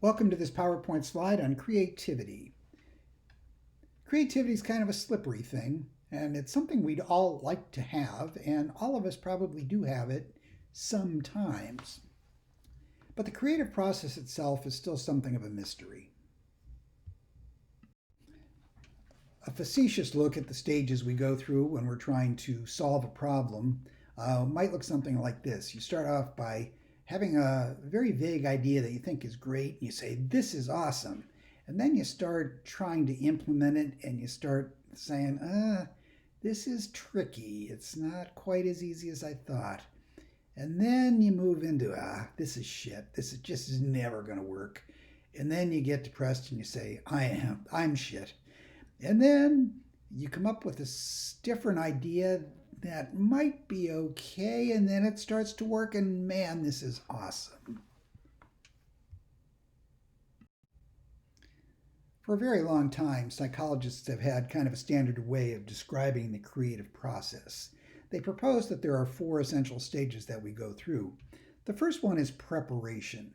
Welcome to this PowerPoint slide on creativity. Creativity is kind of a slippery thing, and it's something we'd all like to have, and all of us probably do have it sometimes. But the creative process itself is still something of a mystery. A facetious look at the stages we go through when we're trying to solve a problem might look something like this. You start off by having a very vague idea that you think is great, and you say, "This is awesome." And then you start trying to implement it, and you start saying, this is tricky. It's not quite as easy as I thought. And then you move into, this is shit. This is just never going to work. And then you get depressed and you say, I'm shit. And then you come up with a different idea that might be okay, and then it starts to work, and man, this is awesome. For a very long time, psychologists have had kind of a standard way of describing the creative process. They propose that there are four essential stages that we go through. The first one is preparation.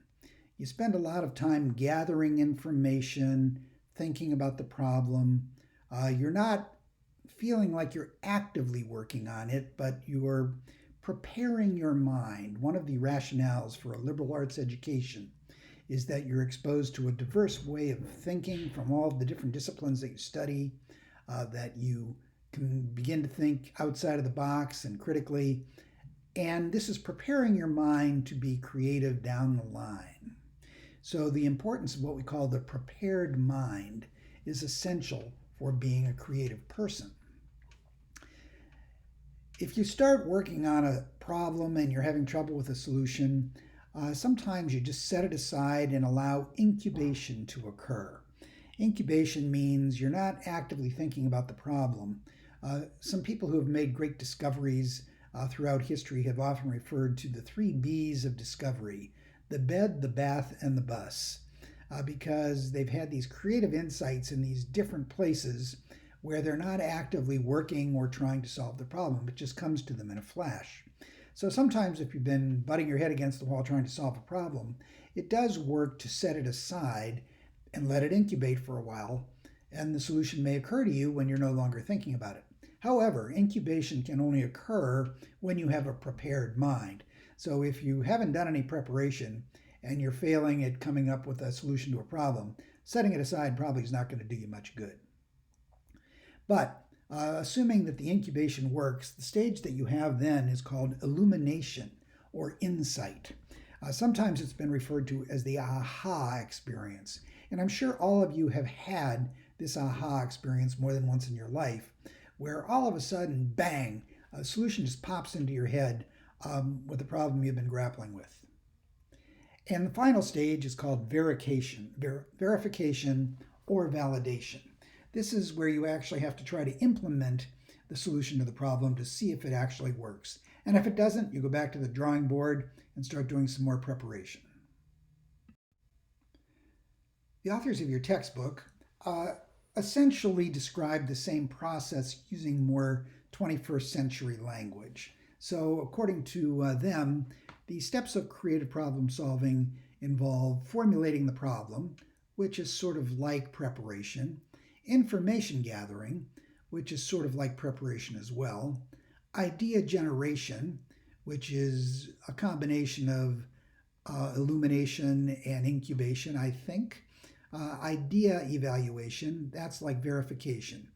You spend a lot of time gathering information, thinking about the problem. You're not feeling like you're actively working on it, but you're preparing your mind. One of the rationales for a liberal arts education is that you're exposed to a diverse way of thinking from all of the different disciplines that you study, that you can begin to think outside of the box and critically. And this is preparing your mind to be creative down the line. So the importance of what we call the prepared mind is essential for being a creative person. If you start working on a problem and you're having trouble with a solution, sometimes you just set it aside and allow incubation to occur. Incubation means you're not actively thinking about the problem. Some people who have made great discoveries throughout history have often referred to the 3 B's of discovery: the bed, the bath, and the bus, because they've had these creative insights in these different places where they're not actively working or trying to solve the problem. It just comes to them in a flash. So sometimes if you've been butting your head against the wall trying to solve a problem, it does work to set it aside and let it incubate for a while, and the solution may occur to you when you're no longer thinking about it. However, incubation can only occur when you have a prepared mind. So if you haven't done any preparation and you're failing at coming up with a solution to a problem, setting it aside probably is not going to do you much good. But assuming that the incubation works, the stage that you have then is called illumination or insight. Sometimes it's been referred to as the aha experience. And I'm sure all of you have had this aha experience more than once in your life, where all of a sudden, bang, a solution just pops into your head with the problem you've been grappling with. And the final stage is called verification or validation. This is where you actually have to try to implement the solution to the problem to see if it actually works. And if it doesn't, you go back to the drawing board and start doing some more preparation. The authors of your textbook essentially describe the same process using more 21st century language. So according to them, the steps of creative problem solving involve formulating the problem, which is sort of like preparation, information gathering, which is sort of like preparation as well, idea generation, which is a combination of illumination and incubation, I think. Idea evaluation, that's like verification.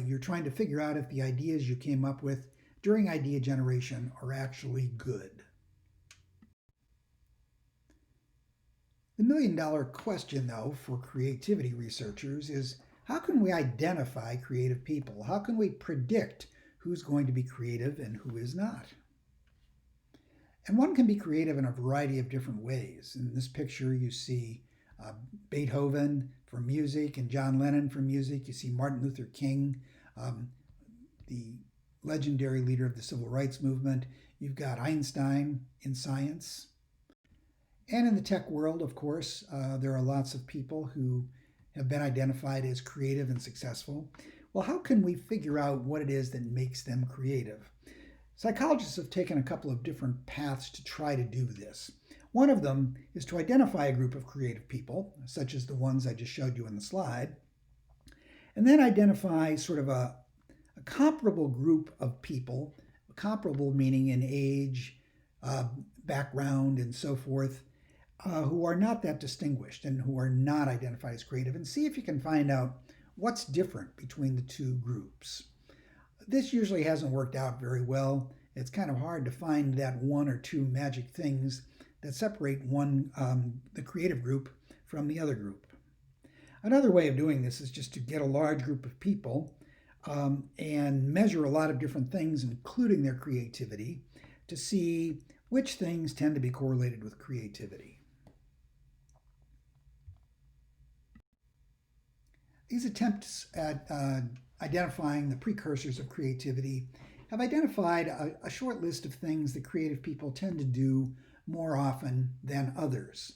You're trying to figure out if the ideas you came up with during idea generation are actually good. The million-dollar question, though, for creativity researchers is, how can we identify creative people? How can we predict who's going to be creative and who is not? And one can be creative in a variety of different ways. In this picture, you see Beethoven for music and John Lennon for music. You see Martin Luther King, the legendary leader of the civil rights movement. You've got Einstein in science. And in the tech world, of course, there are lots of people who have been identified as creative and successful. Well, how can we figure out what it is that makes them creative? Psychologists have taken a couple of different paths to try to do this. One of them is to identify a group of creative people, such as the ones I just showed you in the slide, and then identify sort of a comparable group of people, comparable meaning in age, background, and so forth, who are not that distinguished and who are not identified as creative, and see if you can find out what's different between the two groups. This usually hasn't worked out very well. It's kind of hard to find that one or two magic things that separate the creative group from the other group. Another way of doing this is just to get a large group of people and measure a lot of different things, including their creativity, to see which things tend to be correlated with creativity. These attempts at identifying the precursors of creativity have identified a short list of things that creative people tend to do more often than others.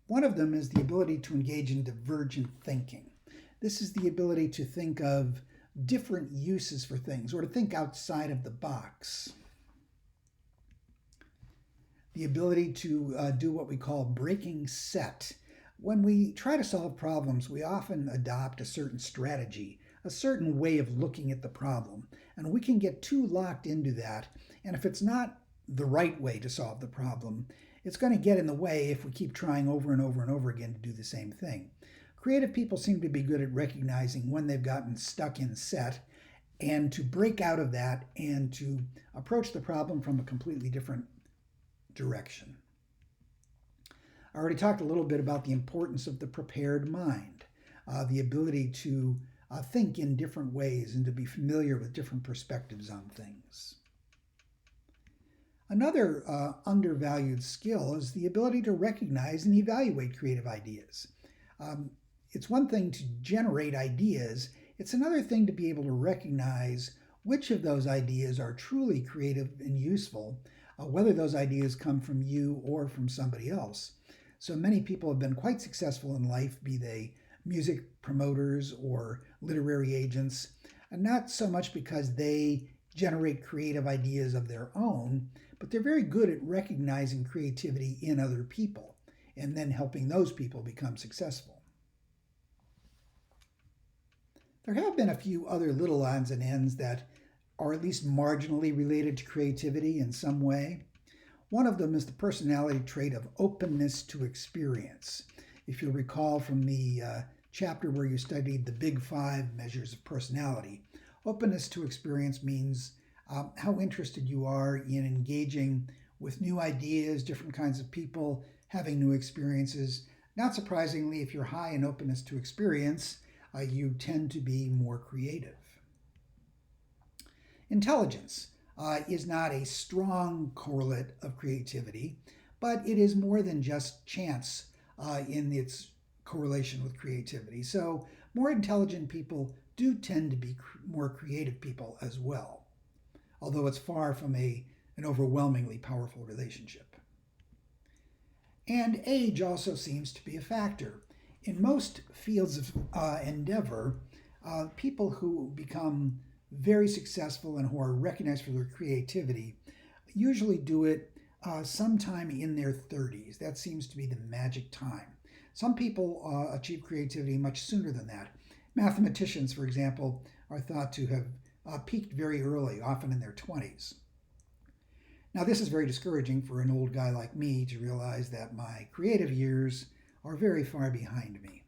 One of them is the ability to engage in divergent thinking. This is the ability to think of different uses for things, or to think outside of the box. The ability to do what we call breaking set. When we try to solve problems, we often adopt a certain strategy, a certain way of looking at the problem, and we can get too locked into that, and if it's not the right way to solve the problem, it's going to get in the way if we keep trying over and over and over again to do the same thing. Creative people seem to be good at recognizing when they've gotten stuck in set and to break out of that and to approach the problem from a completely different direction. I already talked a little bit about the importance of the prepared mind, the ability to think in different ways and to be familiar with different perspectives on things. Another undervalued skill is the ability to recognize and evaluate creative ideas. It's one thing to generate ideas, it's another thing to be able to recognize which of those ideas are truly creative and useful, whether those ideas come from you or from somebody else. So many people have been quite successful in life, be they music promoters or literary agents, and not so much because they generate creative ideas of their own, but they're very good at recognizing creativity in other people and then helping those people become successful. There have been a few other little odds and ends that are at least marginally related to creativity in some way. One of them is the personality trait of openness to experience. If you'll recall from the chapter where you studied the Big Five measures of personality, openness to experience means how interested you are in engaging with new ideas, different kinds of people, having new experiences. Not surprisingly, if you're high in openness to experience, you tend to be more creative. Intelligence is not a strong correlate of creativity, but it is more than just chance in its correlation with creativity. So more intelligent people do tend to be more creative people as well, although it's far from an overwhelmingly powerful relationship. And age also seems to be a factor. In most fields of endeavor, people who become very successful and who are recognized for their creativity usually do it sometime in their 30s. That seems to be the magic time. Some people achieve creativity much sooner than that. Mathematicians, for example, are thought to have peaked very early, often in their 20s. Now, this is very discouraging for an old guy like me to realize that my creative years are very far behind me.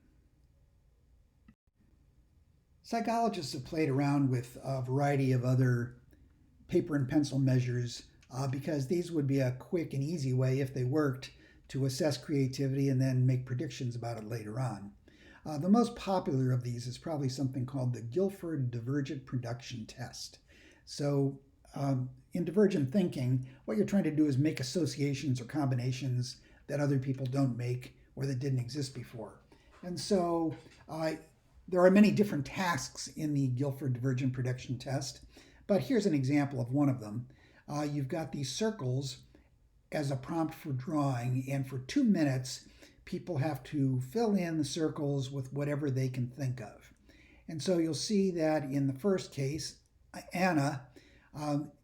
Psychologists have played around with a variety of other paper and pencil measures because these would be a quick and easy way, if they worked, to assess creativity and then make predictions about it later on. The most popular of these is probably something called the Guilford Divergent Production Test. So in divergent thinking, what you're trying to do is make associations or combinations that other people don't make or that didn't exist before. And so there are many different tasks in the Guilford Divergent Production Test, but here's an example of one of them. You've got these circles as a prompt for drawing, and for 2 minutes, people have to fill in the circles with whatever they can think of. And so you'll see that in the first case, Anna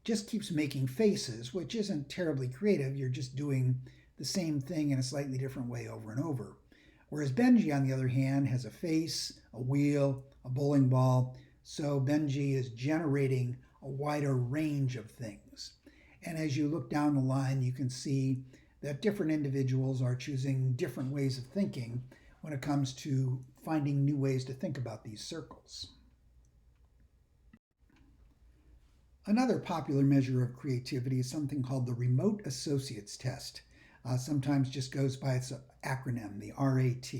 just keeps making faces, which isn't terribly creative. You're just doing the same thing in a slightly different way over and over. Whereas Benji, on the other hand, has a face, a wheel, a bowling ball, so Benji is generating a wider range of things. And as you look down the line, you can see that different individuals are choosing different ways of thinking when it comes to finding new ways to think about these circles. Another popular measure of creativity is something called the Remote Associates Test. Sometimes just goes by its acronym, the RAT.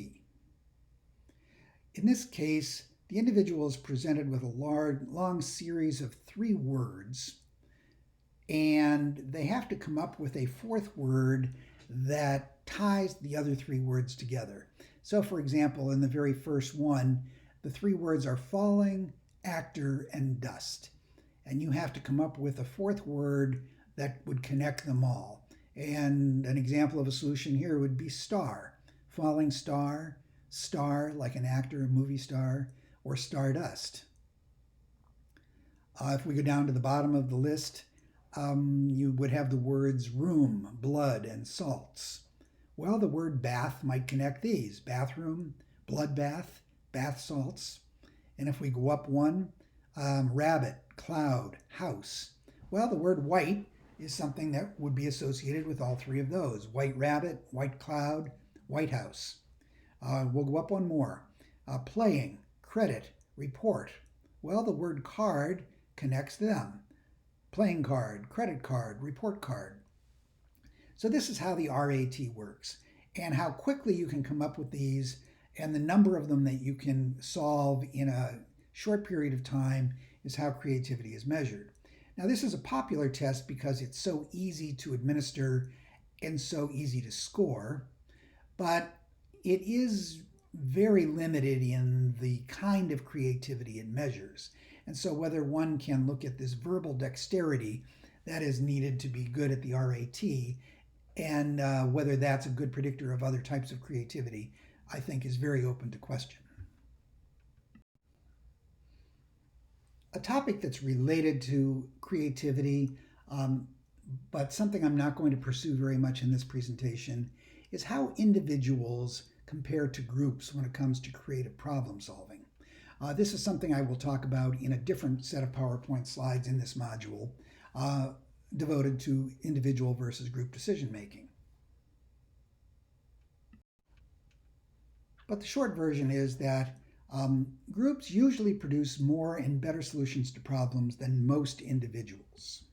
In this case, the individual is presented with a long series of 3 words, and they have to come up with a 4th word that ties the other 3 words together. So, for example, in the very first one, the 3 words are falling, actor, and dust. And you have to come up with a 4th word that would connect them all. And an example of a solution here would be star. Falling star, star like an actor, a movie star, or stardust. If we go down to the bottom of the list, you would have the words room, blood, and salts. Well, the word bath might connect these: bathroom, bloodbath, bath salts. And if we go up one, rabbit, cloud, house. Well, the word white is something that would be associated with all 3 of those: white rabbit, white cloud, white house. We'll go up one more. Playing, credit, report. Well, the word card connects them: playing card, credit card, report card. So this is how the RAT works, and how quickly you can come up with these, and the number of them that you can solve in a short period of time is how creativity is measured. Now, this is a popular test because it's so easy to administer and so easy to score, but it is very limited in the kind of creativity it measures. And so whether one can look at this verbal dexterity that is needed to be good at the RAT, and whether that's a good predictor of other types of creativity, I think is very open to question. A topic that's related to creativity, but something I'm not going to pursue very much in this presentation, is how individuals compare to groups when it comes to creative problem solving. This is something I will talk about in a different set of PowerPoint slides in this module, devoted to individual versus group decision making. But the short version is that groups usually produce more and better solutions to problems than most individuals.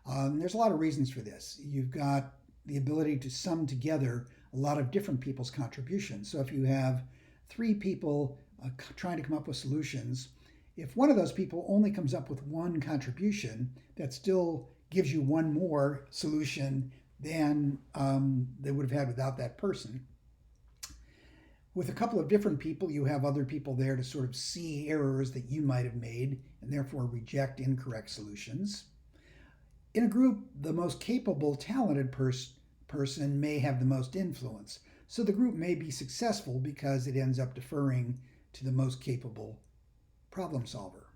There's a lot of reasons for this. You've got the ability to sum together a lot of different people's contributions. So if you have 3 people trying to come up with solutions, if one of those people only comes up with one contribution, that still gives you one more solution than they would have had without that person. With a couple of different people, you have other people there to sort of see errors that you might have made and therefore reject incorrect solutions. In a group, the most capable, talented person may have the most influence. So the group may be successful because it ends up deferring to the most capable problem solver.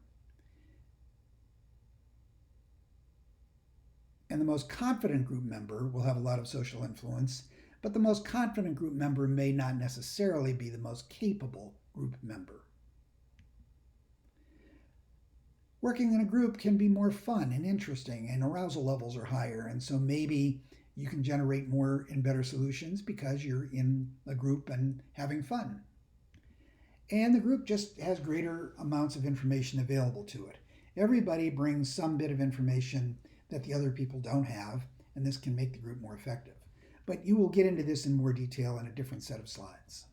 And the most confident group member will have a lot of social influence, but the most confident group member may not necessarily be the most capable group member. Working in a group can be more fun and interesting, and arousal levels are higher, and so maybe you can generate more and better solutions because you're in a group and having fun. And the group just has greater amounts of information available to it. Everybody brings some bit of information that the other people don't have, and this can make the group more effective. But you will get into this in more detail in a different set of slides.